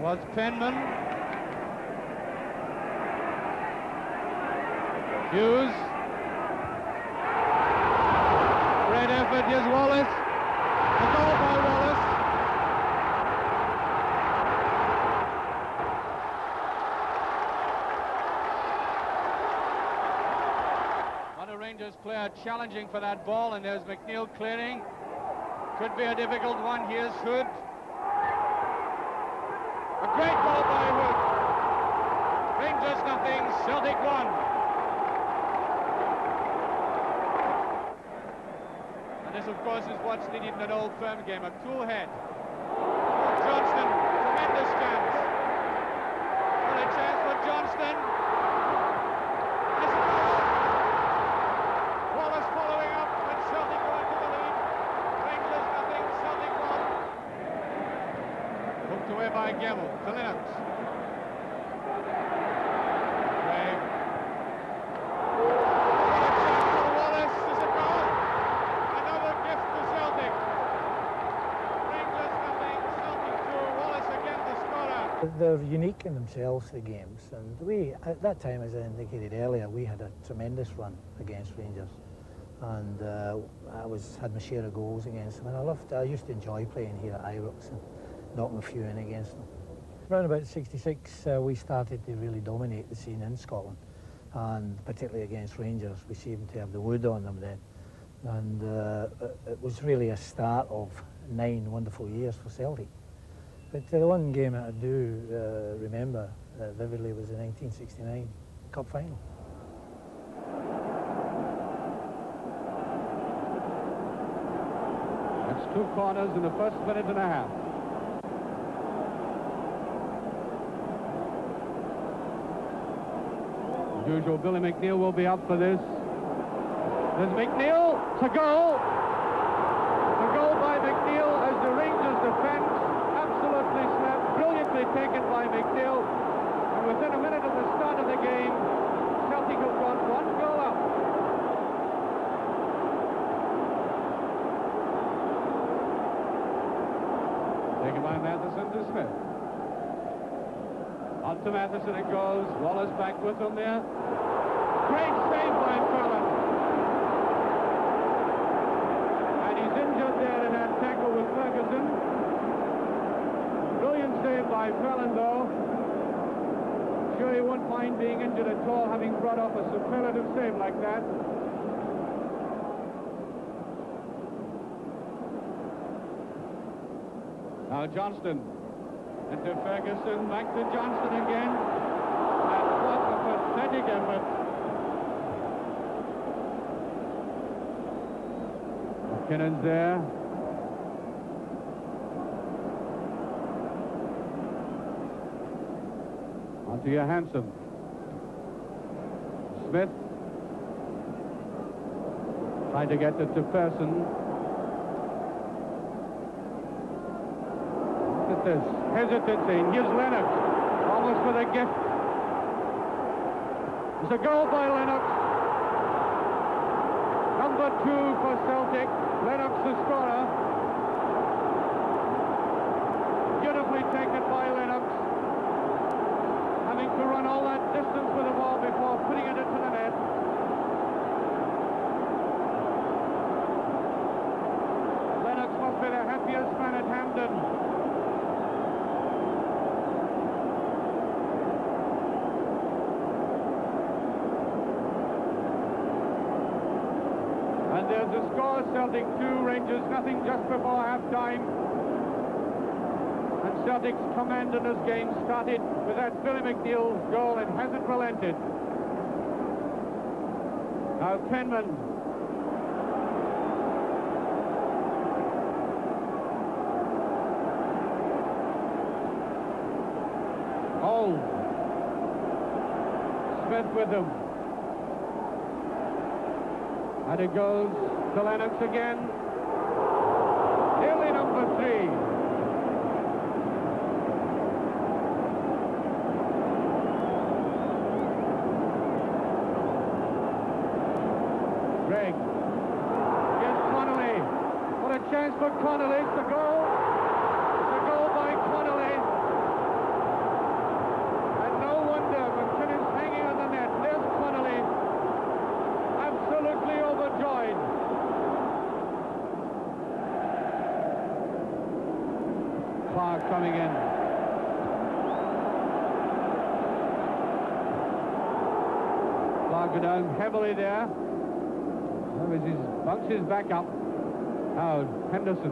was Penman. Hughes. Great effort, here's Wallace. A goal by Wallace. One Rangers player challenging for that ball, and there's McNeil clearing. Could be a difficult one. Here's Hood. A great goal by Hood. Rangers nothing, Celtic 1. And this, of course, is what's needed in an old firm game, a cool head. Johnston, tremendous chance. What a chance for Johnston. And it's a goal. Wallace following up, and Celtic going to the lead. Rangers nothing, Celtic 1. Hooked away by Gamble to Lennox. They're unique in themselves, the games, and we, at that time, as I indicated earlier, we had a tremendous run against Rangers, and I had my share of goals against them, and I used to enjoy playing here at Ibrox and knocking a few in against them. Around about 66, we started to really dominate the scene in Scotland, and particularly against Rangers, we seemed to have the wood on them then, and it was really a start of 9 wonderful years for Celtic. But the one game I do remember vividly was the 1969 Cup final. That's 2 corners in the first minute and a half. As usual, Billy McNeil will be up for this. There's McNeil to goal. The goal by McNeil as the Rangers defend. Absolutely snapped, brilliantly taken by McNeil, and within a minute of the start of the game, Celtic have gone 1 goal up. Taken by Matheson to Smith. On to Matheson it goes, Wallace back with him there. Great save by Fallon. And he's injured there in that tackle with Ferguson. Brilliant save by Fallon, though. Sure he won't mind being injured at all, having brought off a superlative save like that. Now Johnston into Ferguson, back to Johnston again. And what a pathetic effort. McKinnon's there. To Johansson. Smith trying to get it to Persson. Look at this hesitancy. Here's Lennox, almost with a gift. It's a goal by Lennox. Number 2 for Celtic. Lennox the scorer. Beautifully taken by Lennox. Having to run all that distance with the ball before putting it into the net. Lennox must be the happiest man at Hampden. And there's the score, Celtic 2, Rangers nothing just before half-time. And Celtic's command in this game started with that Billy McNeil goal and hasn't relented. Now Penman. Hall. Smith with him. And it goes to Lennox again. Nearly number 3. Greg. Here's Connolly. What a chance for Connolly. It's a goal. It's a goal by Connolly. coming in. Clark go down heavily there. Bunks his back up. Now Henderson.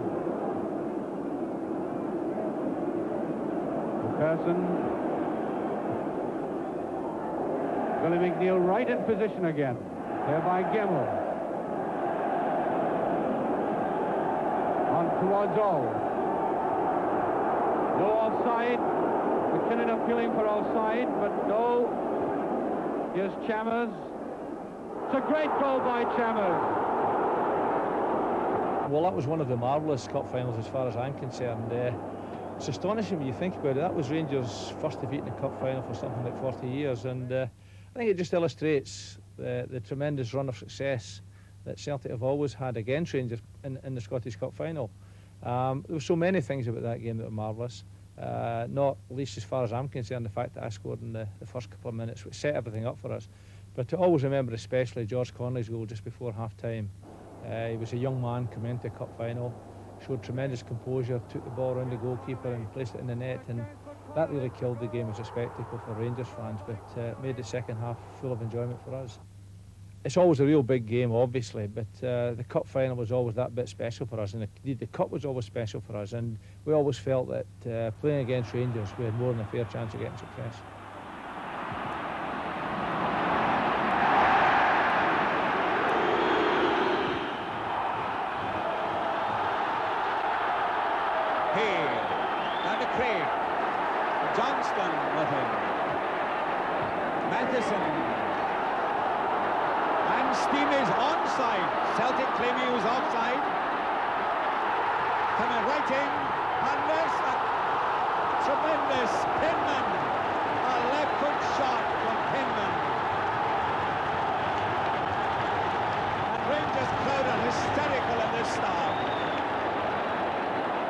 Pearson. Billy McNeil right in position again. There by Gemmell. On towards all. No offside. McKinnon appealing for offside, but no. Here's Chalmers. It's a great goal by Chalmers. Well, that was one of the marvellous cup finals as far as I'm concerned. It's astonishing when you think about it. That was Rangers' first defeat in a cup final for something like 40 years, and I think it just illustrates the tremendous run of success that Celtic have always had against Rangers in the Scottish Cup final. There were so many things about that game that were marvellous, not least as far as I'm concerned the fact that I scored in the first couple of minutes, which set everything up for us. But to always remember especially George Conley's goal just before half-time. He was a young man coming into a cup final, showed tremendous composure, took the ball around the goalkeeper and placed it in the net, and that really killed the game as a spectacle for Rangers fans, but made the second half full of enjoyment for us. It's always a real big game, obviously, but the cup final was always that bit special for us, and the cup was always special for us, and we always felt that playing against Rangers we had more than a fair chance of getting success. Johnston with him. Matheson. And Steam is onside. Celtic claiming he was offside. Coming right in. And there's a tremendous Penman. A left foot shot from Penman. And Rangers crowd are hysterical at this start.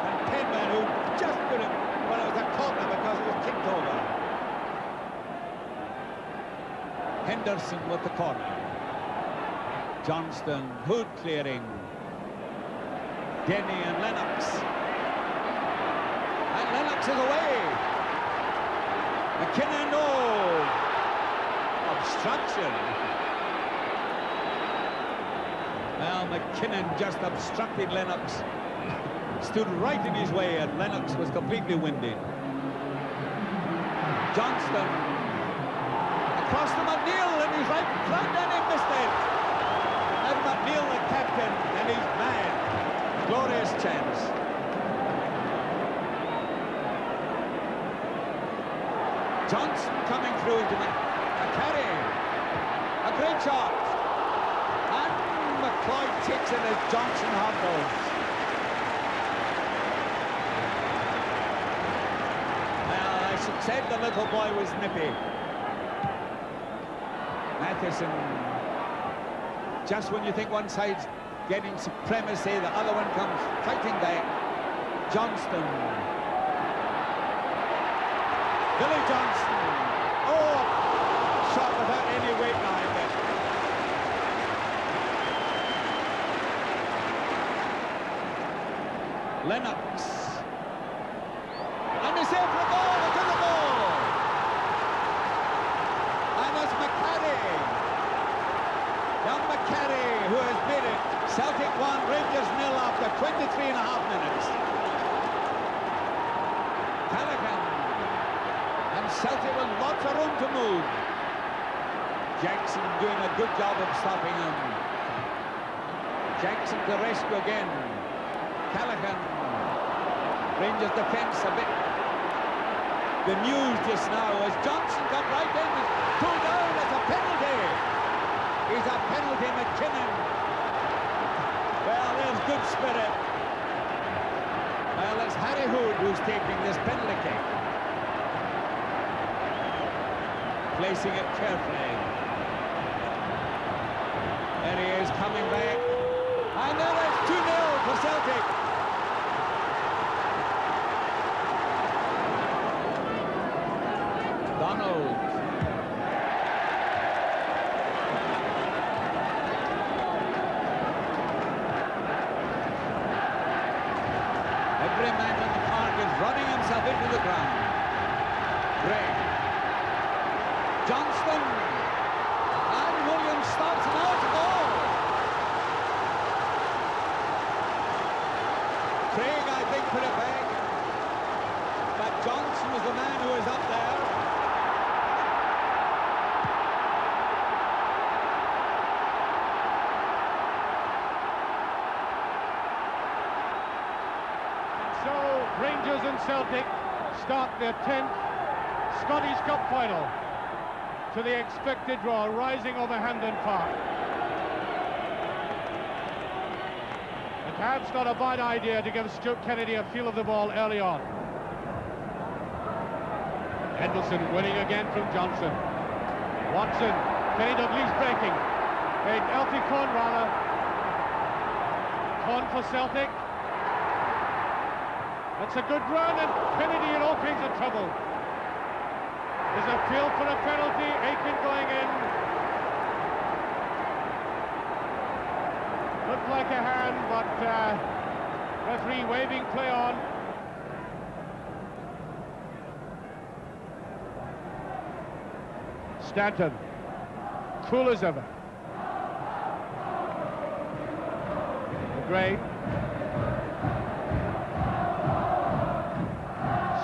And Penman, who just put it, well, it was a corner because it was kicked over. Henderson with the corner. Johnston, Hood clearing. Denny and Lennox. And Lennox is away. McKinnon, no. Obstruction. Well, McKinnon just obstructed Lennox. Stood right in his way, and Lennox was completely winded. Johnston across to McNeil in his right front, and he missed it. And McNeil, the captain, and he's mad. Glorious chance. Johnson coming through into McCarry. A great shot. And McCloy takes it as Johnson handles. Said the little boy was nippy. Matheson, just when you think one side's getting supremacy, the other one comes fighting back. Johnston. Billy Johnston. Oh, shot without any weight behind it. Lennox. And he's there for a goal. Who has made it. Celtic 1, Rangers 0 after 23 and a half minutes. Callaghan. And Celtic with lots of room to move. Jackson doing a good job of stopping him. Jackson to rescue again. Callaghan. Rangers defence a bit. The news just now as Johnson got right in. Two down, it's a penalty. He's a penalty, McKinnon. Well, there's good spirit. Well, it's Harry Hood who's taking this penalty kick. Placing it carefully. There he is, coming back. And there it's 2-0 for Celtic. Donald. Every man on the park is running himself the ground. Gray. Johnston. And Williams stops and out to goal. Craig, I think, put it back. But Johnson was the man who was up there. So Rangers and Celtic start their 10th Scottish Cup final to the expected draw, rising over Hampden Park. And perhaps not a bad idea to give Stuart Kennedy a feel of the ball early on. Henderson winning again from Johnson. Watson, Kenny Dalglish breaking. Elfie Conn rather. Conn for Celtic. That's a good run, and Kennedy in all kinds of trouble. There's a appeal for a penalty, Aiken going in. Looked like a hand, but referee waving play on. Stanton, cool as ever. Gray.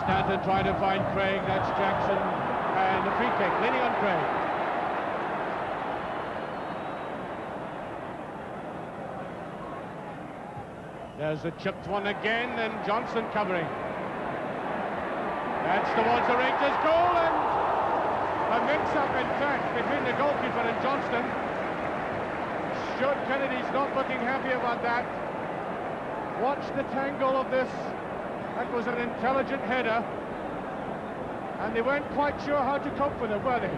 Stanton trying to find Craig, that's Jackson, and the free kick, leaning on Craig. There's a chipped one again, and Johnson covering. That's towards the Rangers goal, and a mix-up, in fact, between the goalkeeper and Johnston. Stuart Kennedy's not looking happy about that. Watch the tangle of this. That was an intelligent header, and they weren't quite sure how to cope with it, were they?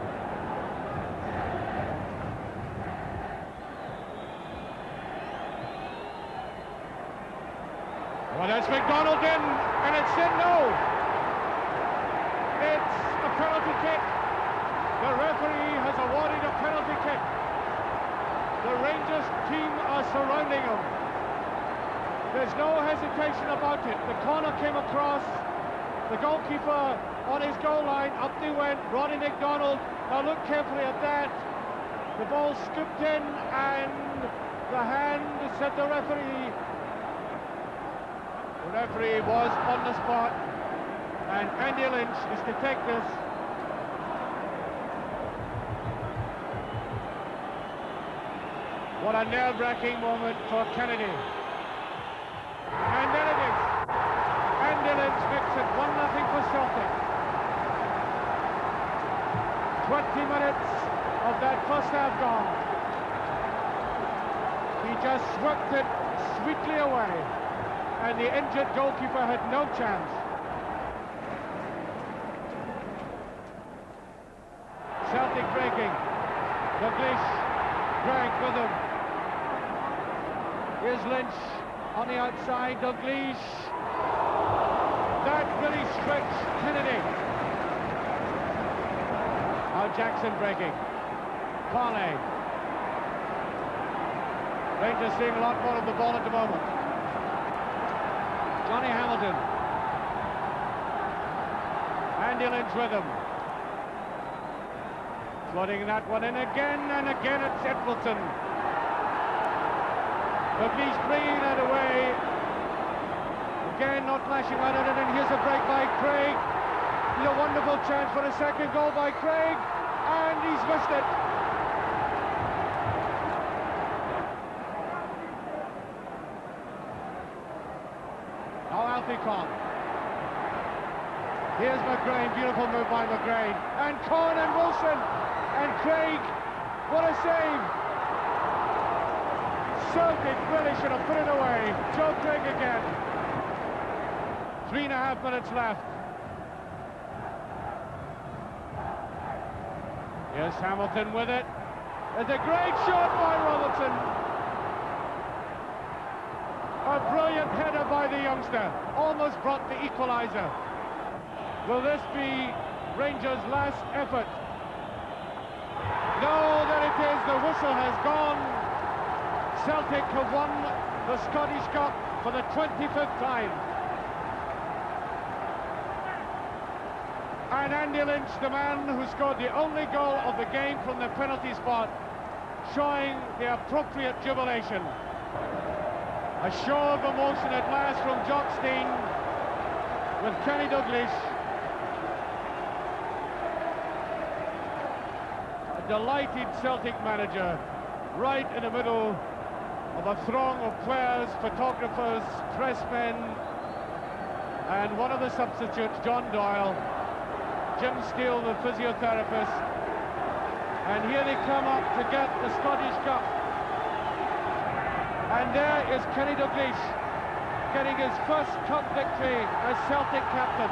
Well, that's McDonald in, and it's in, no. It's a penalty kick. The referee has awarded a penalty kick. The Rangers team are surrounding him. There's no hesitation about it. The corner came across, the goalkeeper on his goal line, up they went, Ronnie McDonald. Now look carefully at that. The ball scooped in, and the hand said the referee. The referee was on the spot, and Andy Lynch is to take this. What a nerve-wracking moment for Kennedy. And there it is. Andy Lynch makes it 1-0 for Celtic. 20 minutes of that first half gone. He just swept it sweetly away, and the injured goalkeeper had no chance. Celtic breaking. Dalglish, Greg with him. Here's Lynch on the outside, Dalglish. That really stretched Kennedy. Now Jackson breaking. Farley. Rangers seeing a lot more of the ball at the moment. Johnny Hamilton. Andy Lynch with him. Floating that one in again, and again it's Edwardson. Dalglish bringing that away. Again, not flashing out at it, and here's a break by Craig. Here's a wonderful chance for a second goal by Craig, and he's missed it. Now Alfie Conn. Here's McGrain, beautiful move by McGrain, and Conn and Wilson, and Craig, what a save! Celtic really should have put it away. Joe Craig again. 3.5 minutes left. Here's Hamilton with it. It's a great shot by Robertson. A brilliant header by the youngster. Almost brought the equaliser. Will this be Rangers' last effort? No, there it is. The whistle has gone. Celtic have won the Scottish Cup for the 25th time. And Andy Lynch, the man who scored the only goal of the game from the penalty spot, showing the appropriate jubilation. A show of emotion at last from Jock Stein with Kenny Dalglish. A delighted Celtic manager right in the middle of a throng of players, photographers, pressmen, and one of the substitutes, John Doyle, Jim Steele, the physiotherapist, and here they come up to get the Scottish Cup. And there is Kenny Dalglish getting his first cup victory as Celtic captain.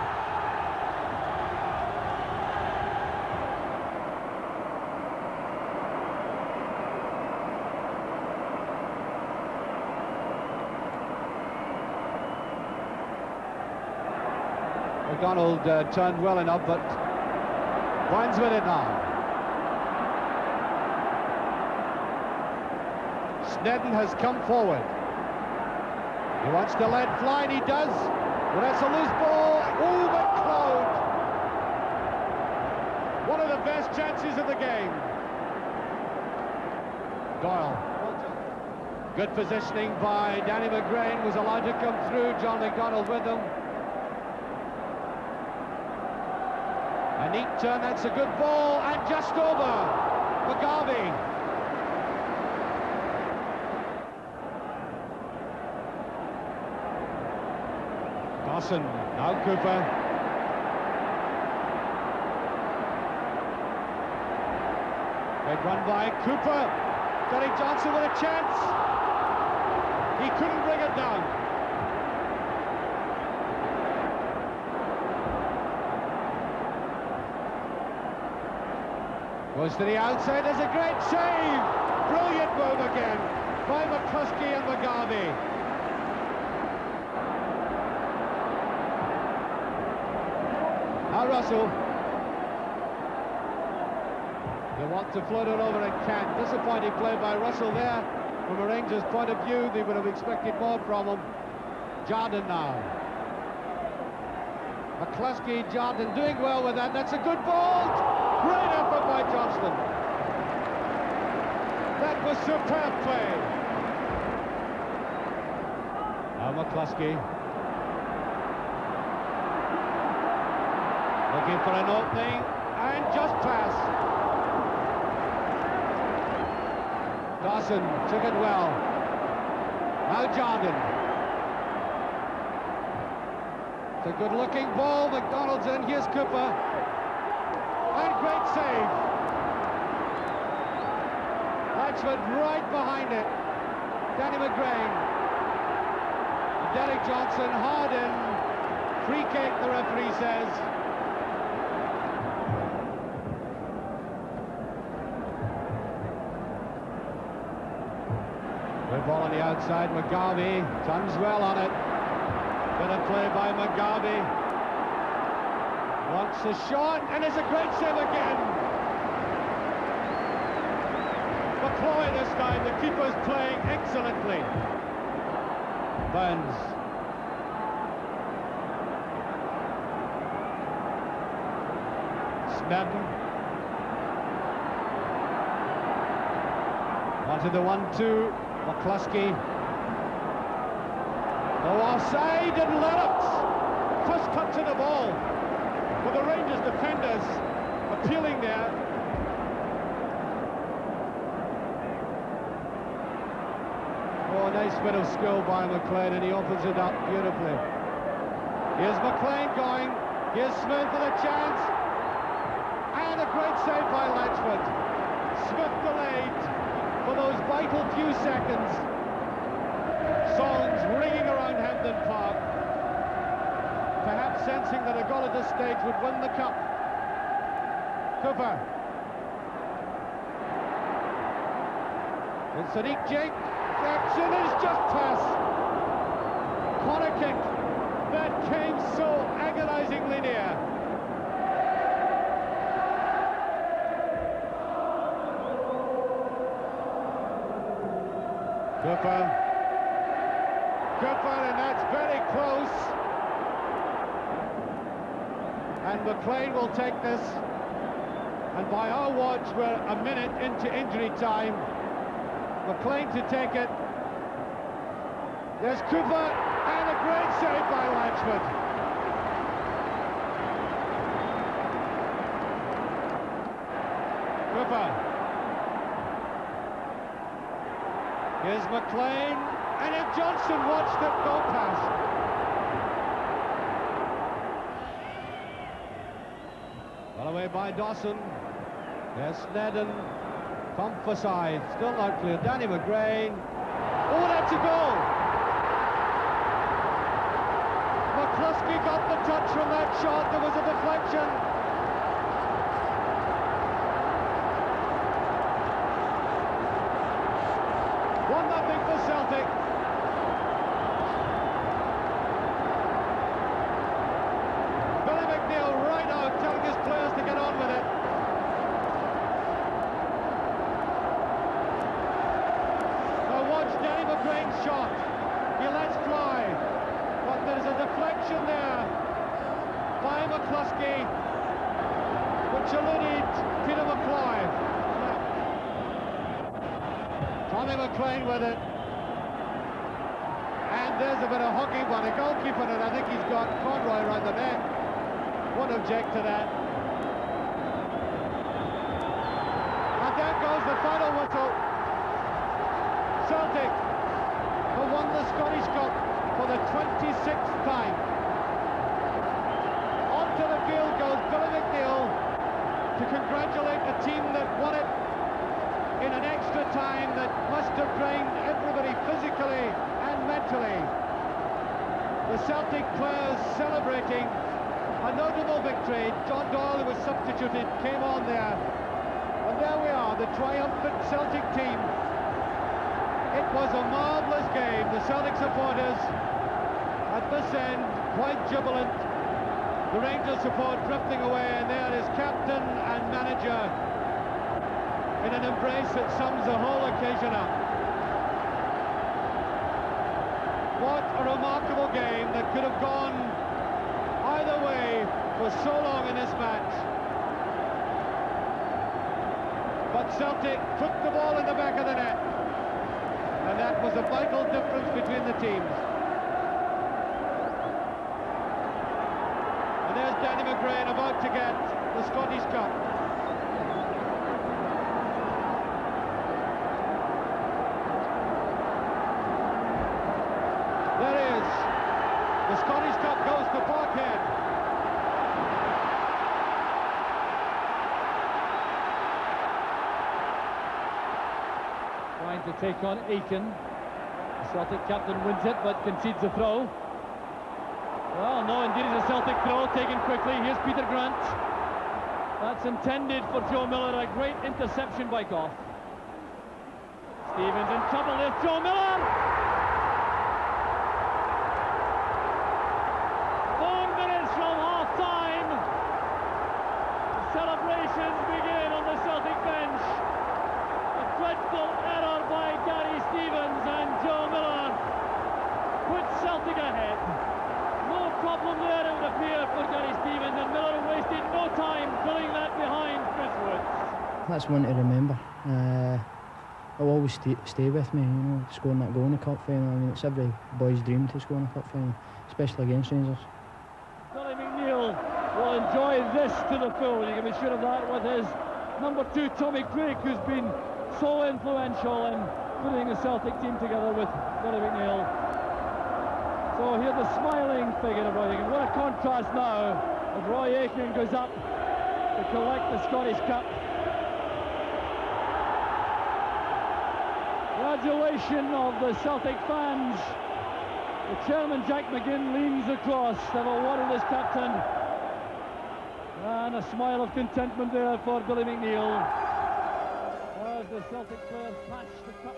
McDonald turned well enough, but Wines with it now. Snedden has come forward. He wants to let fly, and he does. But that's a loose ball. Oh, McLeod! One of the best chances of the game. Doyle. Good positioning by Danny McGrain, was allowed to come through. John McDonald with him. A neat turn, that's a good ball, and just over. McGarvey. Dawson, now Cooper. Great run by Cooper. Derek Johnson with a chance. He couldn't bring it down. Goes to the outside, there's a great save! Brilliant move again by McCluskey and McGarvey. Now Russell. They want to float it over and can't. Disappointing play by Russell there. From a Rangers point of view, they would have expected more from him. Jardine now. McCluskey, Jardine doing well with that. That's a good ball! Great effort by Johnston. That was superb play. Now McCluskey. Looking for an opening, and just pass. Dawson took it well. Now Jardine. It's a good-looking ball. McDonald's in. Here's Cooper. And great save. Latchford right behind it. Danny McGrain. Derek Johnson hard in. Free kick, the referee says. Good ball on the outside. McGarvey turns well on it. Good play by McGarvey. Wants a shot, and it's a great save again. McCloy this time, the keeper's playing excellently. Burns. Snedden. Wanted the 1-2. McCluskey. Oh, offside, and Lennox. First touch of the ball. For the Rangers defenders appealing there. Oh, a nice bit of skill by McLean, and he opens it up beautifully. Here's McLean going. Here's Smith with a chance. And a great save by Latchford. Smith delayed for those vital few seconds. Songs ringing around Hampden Park. Perhaps sensing that a goal at this stage would win the cup. Cooper. It's Sadiq Jake. Action is just pass. Corner kick that came so agonizingly near. Cooper. Cooper, and that's very close. And McLean will take this. And by our watch, we're a minute into injury time. McLean to take it. There's Cooper, and a great save by Latchford. Cooper. Here's McLean, and if Johnson watched it go past. Well away by Dawson. There's Snedden. Pump for side. Still not clear. Danny McGrain. Oh, that's a goal! McCluskey got the touch from that shot. There was a deflection. 1-0 for Celtic. Billy McNeil right out, telling his players to get on with it. Now watch Danny McGrain's shot. He lets fly, but there's a deflection there by McCluskey, which eluded Peter McCloy. Tommy McLean with it. And there's a bit of hockey by the goalkeeper, and I think he's got Conroy around the neck. Won't object to that. And there goes the final whistle. Celtic have won the Scottish Cup for the 26th time. Onto the field goes Billy McNeil to congratulate a team that won it in an extra time that must have drained everybody physically and mentally. The Celtic players celebrating a notable victory. John Doyle, who was substituted, came on there. And there we are, the triumphant Celtic team. It was a marvellous game. The Celtic supporters at this end quite jubilant. The Rangers support drifting away, and there is captain and manager in an embrace that sums the whole occasion up. What a remarkable game that could have gone either way for so long in this match. But Celtic put the ball in the back of the net, and that was a vital difference between the teams. And there's Danny McGrain about to get the Scottish Cup. The Scottish Cup goes to Parkhead. Trying to take on Aiken. The Celtic captain wins it, but concedes the throw. Well, no, indeed it's a Celtic throw, taken quickly. Here's Peter Grant. That's intended for Joe Miller, a great interception by Goff. Stevens in trouble, there's Joe Miller! 4 minutes from half-time. The celebrations begin on the Celtic bench. A dreadful error by Gary Stevens, and Joe Miller puts Celtic ahead. No problem there, it would appear, for Gary Stevens, and Miller wasted no time pulling that behind Chris Woods. That's one to remember. It'll always stay with me, you know, scoring that goal in the cup final. I mean, it's every boy's dream to score in a cup final, especially against Rangers. Billy McNeil will enjoy this to the full, you can be sure of that, with his number 2 Tommy Craig, who's been so influential in putting the Celtic team together with Billy McNeil. So here's the smiling figure of Roy Aitken. What a contrast now as Roy Aitken goes up to collect the Scottish Cup. Congratulations of the Celtic fans. The chairman, Jack McGinn, leans across to have a word with his captain. And a smile of contentment there for Billy McNeil as the Celtic players patch the cup.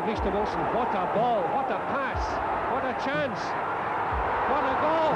Greece to Wilson. What a ball, what a pass, what a chance, what a goal.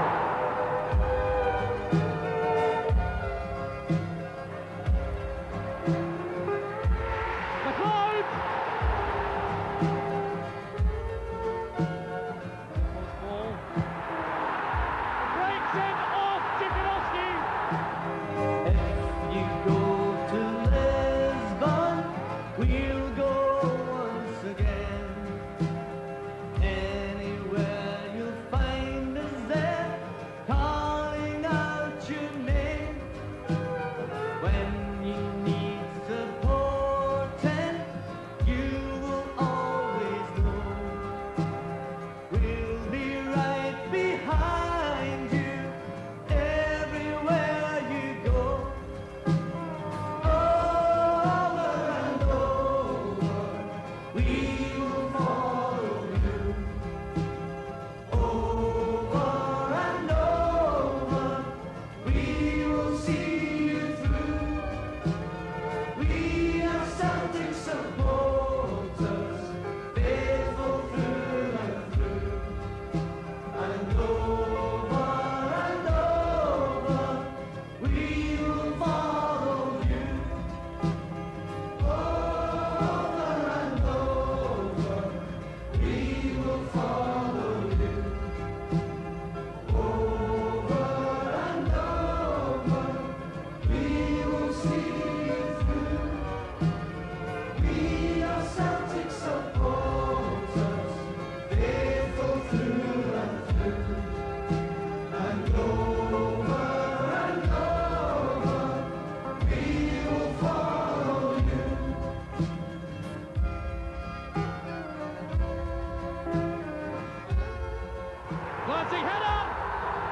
Glancing header!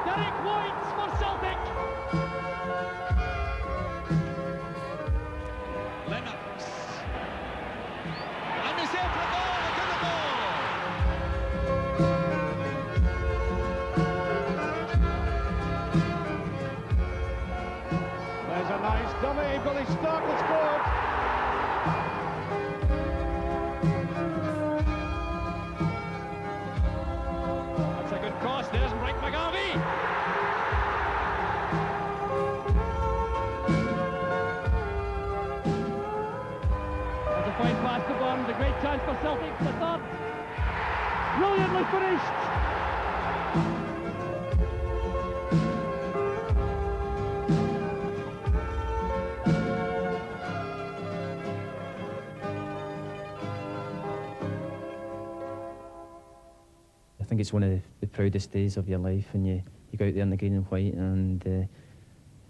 Derek White for Celtic! Lennox. And he's there for the goal, to the goal! There's a nice dummy, Billy Stark has scored. That's a good cross, there's Mike McGarvey! That's a fine pass to Burns, a great chance for Celtic, the third. Brilliantly finished! I think it's one of the proudest days of your life when you go out there in the green and white, and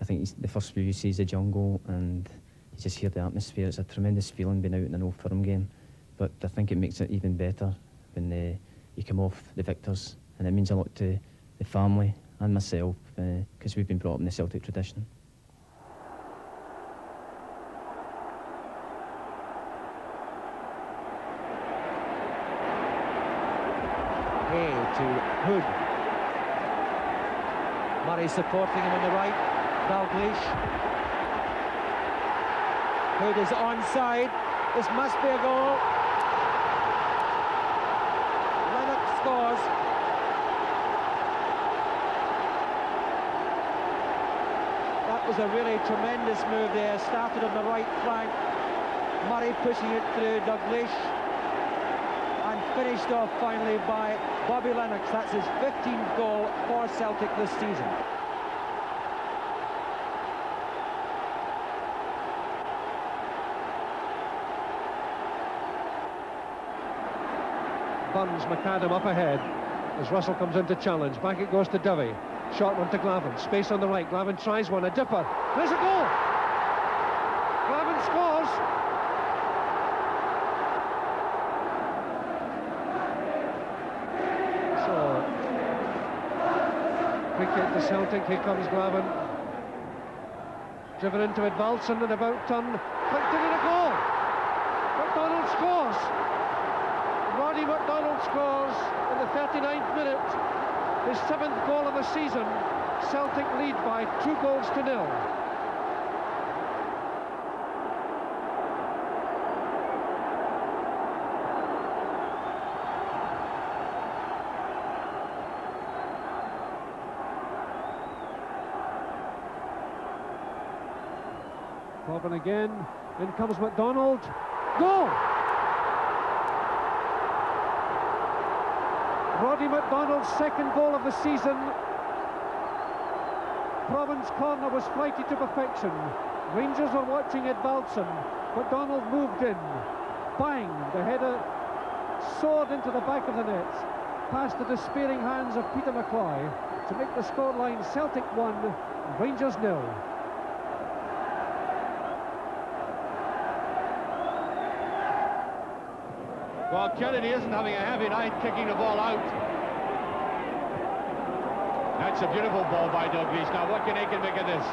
I think the first view you see is the jungle and you just hear the atmosphere. It's a tremendous feeling being out in an Old Firm game, but I think it makes it even better when you come off the victors, and it means a lot to the family and myself because we've been brought up in the Celtic tradition. Hay to Hood. Murray supporting him on the right. Dalglish. Hood is onside. This must be a goal. Lennox scores. That was a really tremendous move there. Started on the right flank. Murray pushing it through Dalglish. And finished off finally by Bobby Lennox. That's his 15th goal for Celtic this season. Burns, McAdam up ahead as Russell comes in to challenge. Back it goes to Dovey. Short one to Glavin. Space on the right. Glavin tries one. A dipper. There's a goal. Glavin scores. Free kick to Celtic, here comes Glavin. Driven into it, Valson and about turn. Clipped it in a goal! McDonald scores! Roddy McDonald scores in the 39th minute. His 7th goal of the season. Celtic lead by 2-0. Corbin again. In comes McDonald. Goal! Roddy McDonald's second goal of the season. Province corner was flighty to perfection. Rangers were watching Ed Balson. McDonald moved in. Bang! The header soared into the back of the net, past the despairing hands of Peter McCloy to make the scoreline Celtic 1, Rangers 0. Well, Kennedy isn't having a heavy night kicking the ball out. That's a beautiful ball by Dalglish. Now, what can Aiken make of this?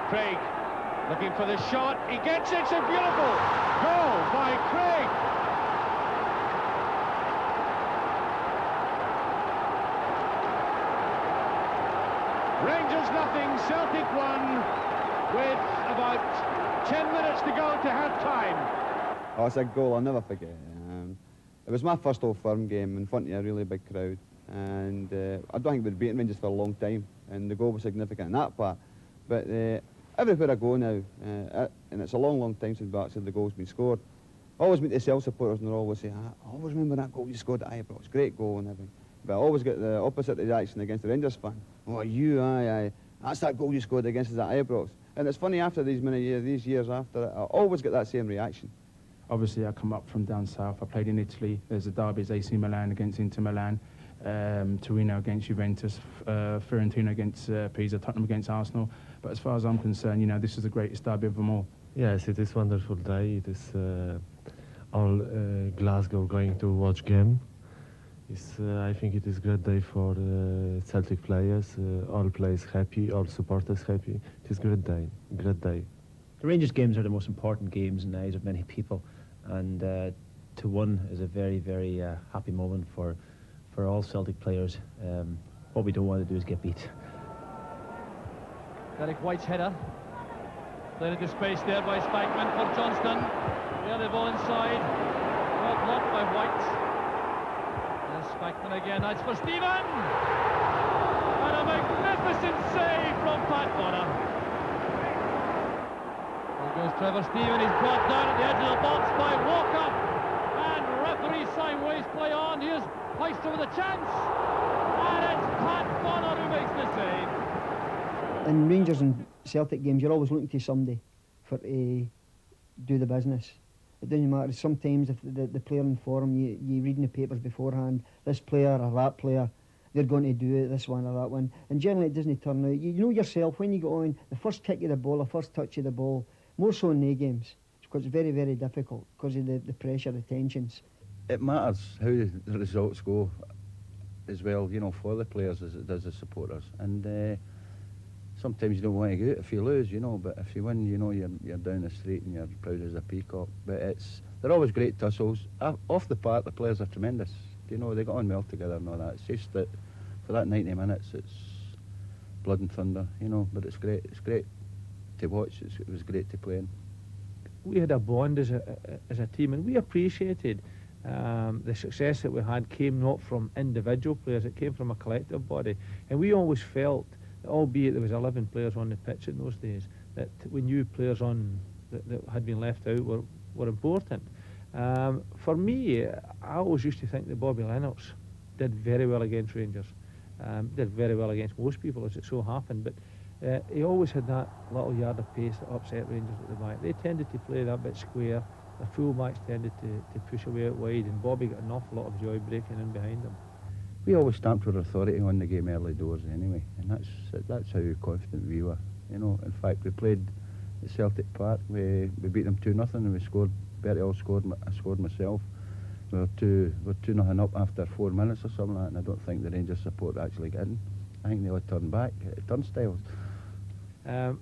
Craig looking for the shot. He gets it. It's a beautiful goal by Craig. Rangers nothing, Celtic 1 with about 10 minutes to go to half-time. Oh, it's a goal I'll never forget. It was my first Old Firm game in front of a really big crowd, and I don't think we'd beaten Rangers for a long time, and the goal was significant in that part. But everywhere I go now, and it's a long, long time since actually the goal's been scored, I always meet the Cell supporters and they always say, I always remember that goal you scored at Ibrox, great goal and everything. But I always get the opposite reaction against the Rangers fan. Oh, aye, that's that goal you scored against us at Ibrox. And it's funny, after these many years, these years after it, I always get that same reaction. Obviously, I come up from down south. I played in Italy. There's a derbies, AC Milan against Inter Milan, Torino against Juventus, Fiorentina against Pisa, Tottenham against Arsenal. But as far as I'm concerned, you know, this is the greatest derby of them all. Yes, it is wonderful day. It is all Glasgow going to watch game. I think it is a great day for Celtic players. All players happy, all supporters happy. It is a great day, great day. The Rangers games are the most important games in the eyes of many people, and to win is a very, very happy moment for all Celtic players. What we don't want to do is get beat. Derek White's header. Played into space there by Spackman for Johnston. The other ball inside. Well blocked by White. There's Spackman again. That's for Stephen! And a magnificent save from Pat Bonner. There goes Trevor Stephen. He's brought down at the edge of the box by Walker. And referee sideways play on. Here's Heister with a chance. And it's Pat Bonner who makes the save. In Rangers and Celtic games, you're always looking to somebody for to do the business. It doesn't matter. Sometimes if the player in form, you read in the papers beforehand, this player or that player, they're going to do it, this one or that one. And generally it doesn't turn out. You know yourself, when you go on, the first kick of the ball, the first touch of the ball, more so in the games, because it's very, very difficult because of the pressure, the tensions. It matters how the results go as well, you know, for the players as it does the supporters. And sometimes you don't want to go out if you lose, you know, but if you win, you know, you're down the street and you're proud as a peacock. But they're always great tussles. Off the park, the players are tremendous. You know, they got on well together and all that. It's just that for that 90 minutes, it's blood and thunder, you know, but it's great. It's great to watch. It was great to play in. We had a bond as a team, and we appreciated the success that we had came not from individual players, it came from a collective body. And we always felt, albeit there was 11 players on the pitch in those days, that we knew players on that had been left out were important. For me, I always used to think that Bobby Lennox did very well against Rangers, did very well against most people as it so happened, but he always had that little yard of pace that upset Rangers at the back. They tended to play that bit square, the full-backs tended to push away out wide, and Bobby got an awful lot of joy breaking in behind them. We always stamped our authority on the game early doors anyway, and that's how confident we were. You know, in fact, we played at Celtic Park. We beat them 2-0, and we scored. Bertie All scored. I scored myself. We were 2-0 up after 4 minutes or something like that, and I don't think the Rangers support actually got in. I think they all turned back, turnstiles.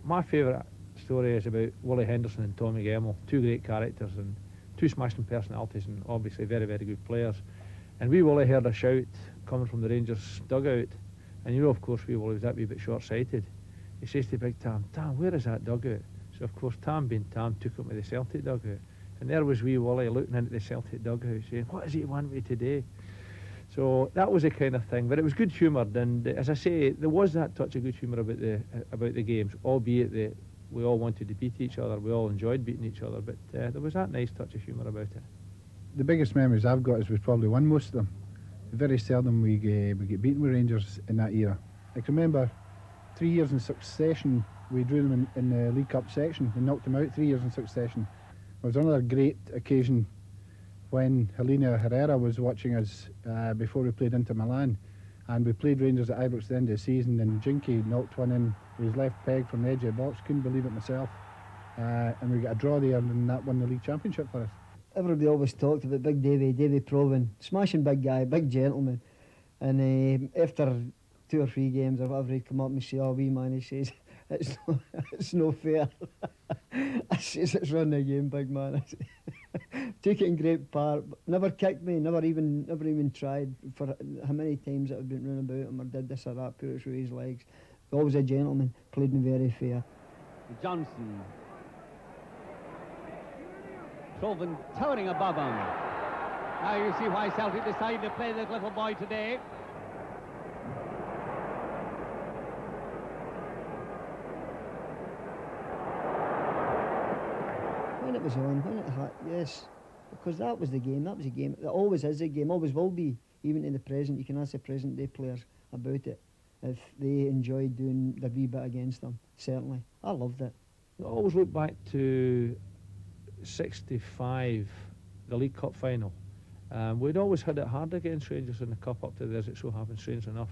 My favourite story is about Willie Henderson and Tommy Gemmell, two great characters and two smashing personalities, and obviously very, very good players. And wee Willie heard a shout coming from the Rangers dugout, and you know, of course, wee Willie was that wee bit short-sighted. He says to Big Tam, where is that dugout? So of course Tam, being Tam, took him to the Celtic dugout, and there was wee Willie looking into the Celtic dugout saying, what does he want me today? So that was the kind of thing, but it was good humoured, and as I say, there was that touch of good humour about the games, albeit we all wanted to beat each other. We all enjoyed beating each other, but there was that nice touch of humour about it. The biggest memories I've got is we've probably won most of them. Very seldom we get beaten with Rangers in that era. I can remember 3 years in succession we drew them in the League Cup section and knocked them out 3 years in succession. There was another great occasion when Helena Herrera was watching us before we played Inter Milan, and we played Rangers at Ibrox at the end of the season, and Jinky knocked one in with his left peg from the edge of the box. Couldn't believe it myself, and we got a draw there, and that won the league championship for us. Everybody always talked about Big Davy Provan, smashing big guy, big gentleman, and after 2 or 3 games or whatever, he'd come up and say, "Oh, wee man," he says, it's no fair. I says, "It's run the game, big man." I say, "Took it in great part, never kicked me, never even tried for how many times I've been running about him or did this or that, put it through his legs. Always a gentleman, played me very fair." Johnson. Provan towering above him. Now you see why Celtic decided to play this little boy today. When it was on, when it had, yes, because that was the game, that was a game, it always is a game, always will be, even in the present. You can ask the present day players about it, if they enjoyed doing the wee bit against them, certainly. I loved it. I always look back to 65, the League Cup final. We'd always had it hard against Rangers in the Cup up to there, as it so happened, strange enough.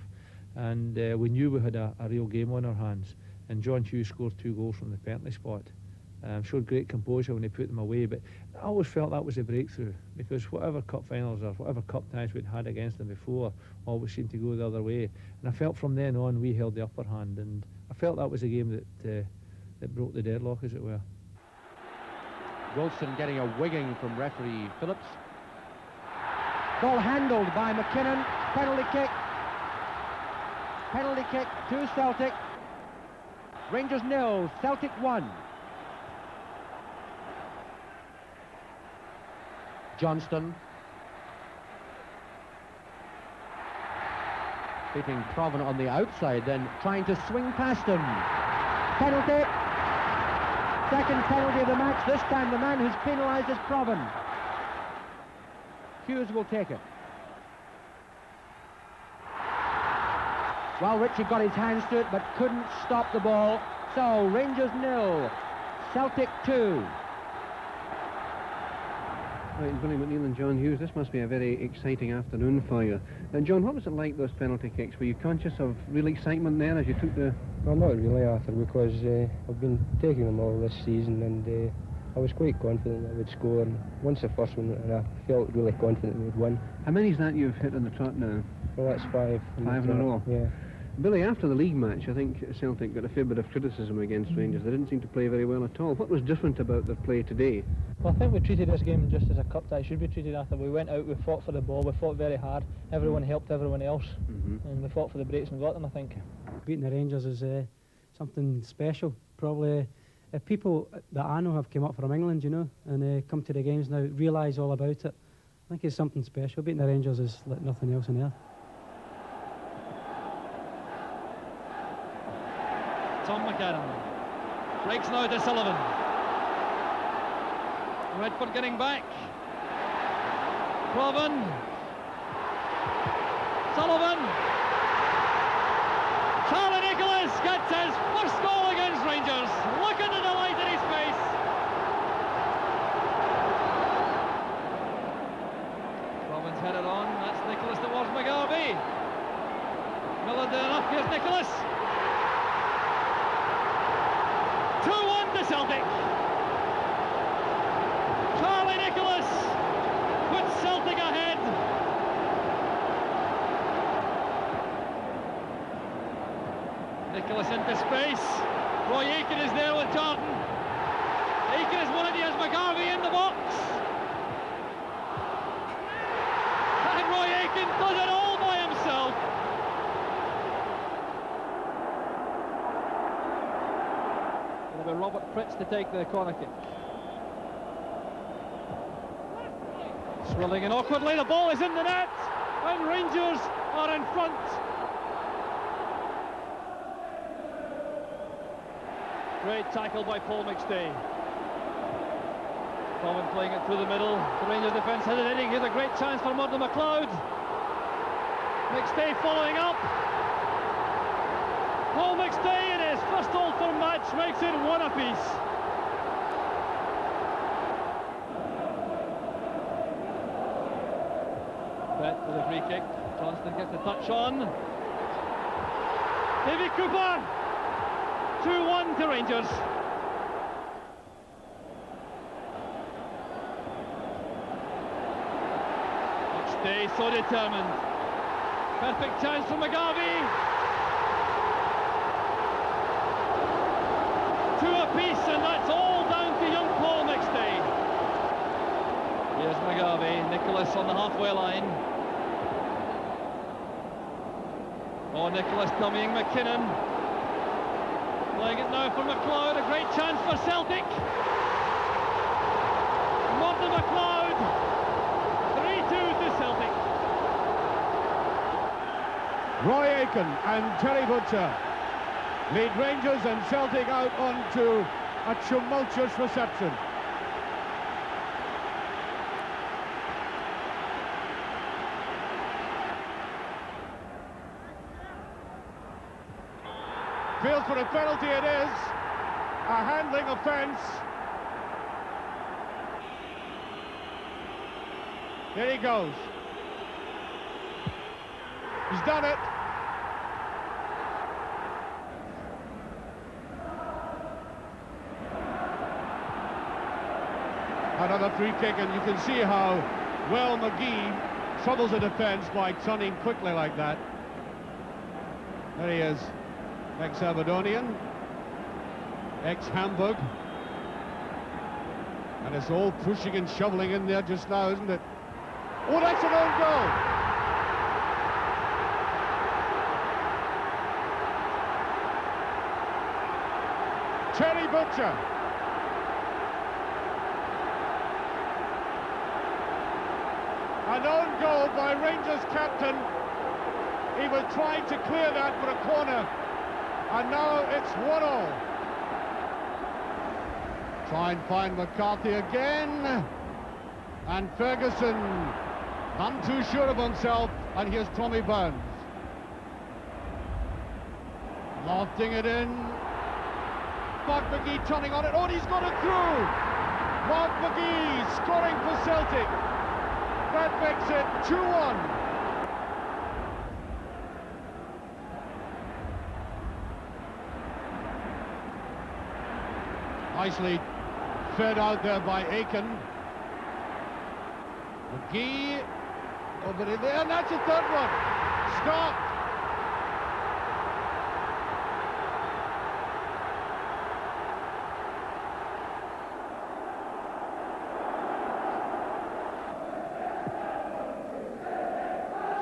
And we knew we had a real game on our hands. And John Hughes scored 2 goals from the penalty spot. Showed great composure when he put them away, but I always felt that was a breakthrough, because whatever cup finals or whatever cup ties we'd had against them before always seemed to go the other way. And I felt from then on we held the upper hand, and I felt that was a game that broke the deadlock, as it were. Wilson getting a wigging from referee Phillips. Ball handled by McKinnon. Penalty kick. Penalty kick to Celtic. Rangers 0, Celtic 1. Johnston. Beating Provan on the outside, then Trying to swing past him. Penalty. Second penalty of the match. This time the man who's penalised is Provan. Hughes will take it. Well, Richie got his hands to it but couldn't stop the ball. So Rangers 0, Celtic 2. Right, Billy McNeil and John Hughes, this must be a very exciting afternoon for you. And John, what was it like, those penalty kicks? Were you conscious of real excitement there as you took the... Well, not really, Arthur, because I've been taking them all this season, and I was quite confident I would score. And once the first one, and I felt really confident we would win. How many's that you've hit on the trot now? Well, that's 5. 5 in a row? Yeah. Billy, after the league match, I think Celtic got a fair bit of criticism against Rangers. They didn't seem to play very well at all. What was different about their play today? Well, I think we treated this game just as a cup that it should be treated after. We went out, we fought for the ball, we fought very hard. Everyone helped everyone else, and we fought for the breaks and got them, I think. Beating the Rangers is something special. Probably if people that I know have come up from England, you know, and come to the games now, realise all about it, I think it's something special. Beating the Rangers is like nothing else on earth. Tom McAdam breaks now to Sullivan. Redford getting back. Provan. Sullivan. Charlie Nicholas gets his first goal against Rangers. Look at the delight in his face. Provan's headed on. That's Nicholas towards McGarvey. Miller did enough. Here's Nicholas. 2-1 to Celtic. Charlie Nicholas puts Celtic ahead. Nicholas into space. Roy Aitken is there with Jordan. Aitken has won it. He has McGarvey in the box. And Roy Aitken does it all by himself. It'll be Robert Fritz to take the corner kick. Swirling and awkwardly, the ball is in the net, and Rangers are in front. Great tackle by Paul McStay. Provan playing it through the middle. The Rangers defence hesitating. Here's a great chance for Murdo McLeod. McStay following up. Paul McStay in his first Old Firm match makes it 1 apiece. Bet with a free kick. Johnston gets a touch on. Davy Cooper. 2-1 to Rangers. McStay so determined. Perfect chance for McGarvey. 2 apiece, and that's all down to young Paul McStay. Here's McGarvey. Nicholas on the halfway line. Oh, Nicholas dummying McKinnon. Playing it now for McLeod. A great chance for Celtic. Murdo McLeod. 3-2 to Celtic. Roy Aiken and Terry Butcher lead Rangers and Celtic out onto a tumultuous reception. Feels for a penalty it is. A handling offence. There he goes. He's done it. Another free kick, and you can see how well McGee troubles the defence by turning quickly like that. There he is, ex-Aberdonian, ex-Hamburg. And it's all pushing and shoveling in there just now, isn't it? Oh, that's an own goal! Terry Butcher. An own goal by Rangers captain. He was trying to clear that for a corner, and now it's 1-1. Try and find McCarthy again, and Ferguson none too sure of himself, and here's Tommy Burns lofting it in. Mark McGee turning on it. Oh, he's got it through. Mark McGee scoring for Celtic. That makes it 2-1. Nicely fed out there by Aiken. McGee over there, and that's the third one. Stop.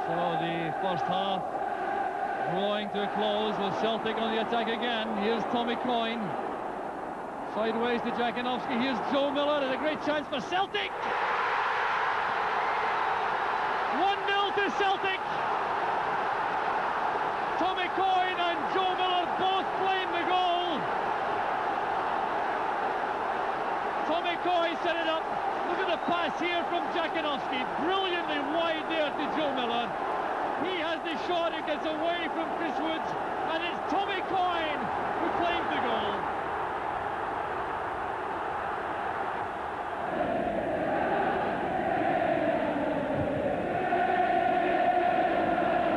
So the first half drawing to a close with Celtic on the attack again. Here's Tommy Coyne. Sideways to Jakinovsky. Here's Joe Miller, and a great chance for Celtic. 1-0 to Celtic. Tommy Coyne and Joe Miller both claim the goal. Tommy Coyne set it up. Look at the pass here from Jakinovsky. Brilliantly wide there to Joe Miller. He has the shot. It gets away from Chris Woods, and it's Tommy Coyne who claims the goal.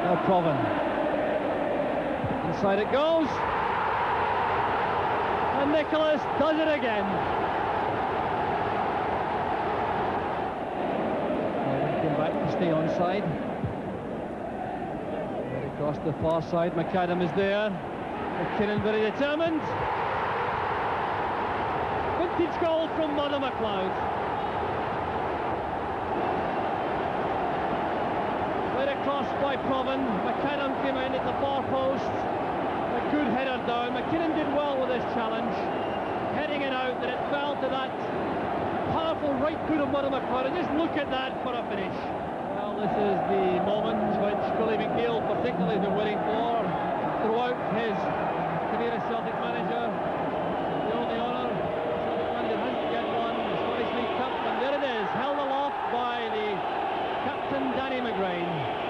Now Provan. Inside it goes. And Nicholas does it again. Provan came back to stay onside. Right across the far side, McAdam is there. McKinnon very determined. Vintage goal from Murdo McLeod. Cross by Provan. McAdam came in at the far post. A good header down. McKinnon did well with this challenge. Heading it out, and it fell to that powerful right foot of Murdo McLeod. Just look at that for a finish. Well, this is the moment which Billy McNeill particularly has been waiting for throughout his career as Celtic manager. and Danny McGrain.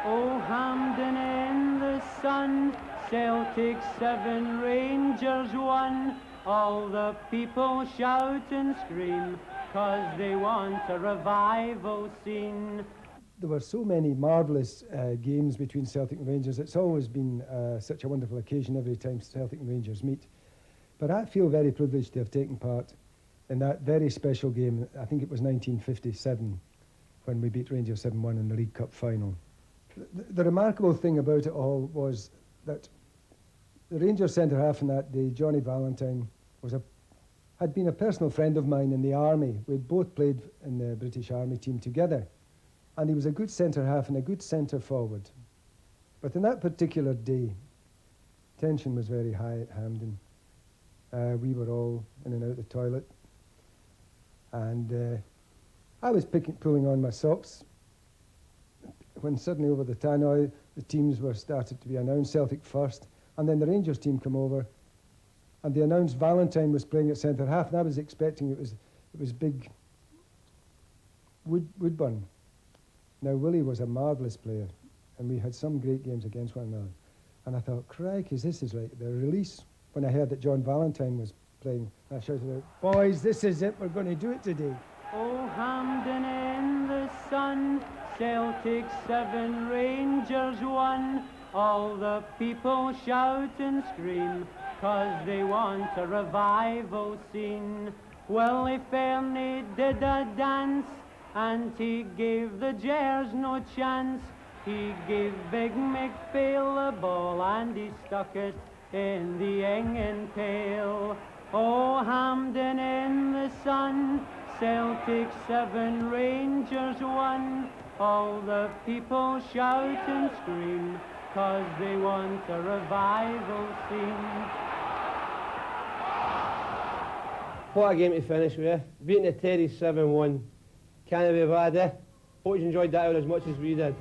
Oh, Hampden in the sun, Celtic 7, Rangers 1. All the people shout and scream, 'cause they want a revival scene. There were so many marvellous games between Celtic and Rangers. It's always been such a wonderful occasion every time Celtic and Rangers meet. But I feel very privileged to have taken part in that very special game. I think it was 1957 when we beat Rangers 7-1 in the League Cup final. The remarkable thing about it all was that the Rangers centre-half in that day, Johnny Valentine, had been a personal friend of mine in the army. We'd both played in the British Army team together. And he was a good centre-half and a good centre-forward. But on that particular day, tension was very high at Hampden. We were all in and out the toilet. And I was pulling on my socks when suddenly over the tannoy, the teams were started to be announced, Celtic first, and then the Rangers team come over, and they announced Valentine was playing at centre-half, and I was expecting it was big Woodburn. Now, Willie was a marvellous player, and we had some great games against one another. And I thought, crikey, this is like the release. When I heard that John Valentine was playing, I shouted out, boys, this is it, we're going to do it today. Oh, Hampden in the sun, Celtic 7, Rangers 1. All the people shout and scream, 'cause they want a revival scene. Willie Fernie did a dance, and he gave the Gers no chance. He gave Big McPhail a ball, and he stuck it in the hanging pail. Oh, Hampden in the sun, Celtic 7, Rangers 1. All the people shout and scream, 'cause they want a revival scene. What a game to finish with, eh? Beating the Terry 7-1. Can't be bad, eh? Hope you enjoyed that out as much as we did.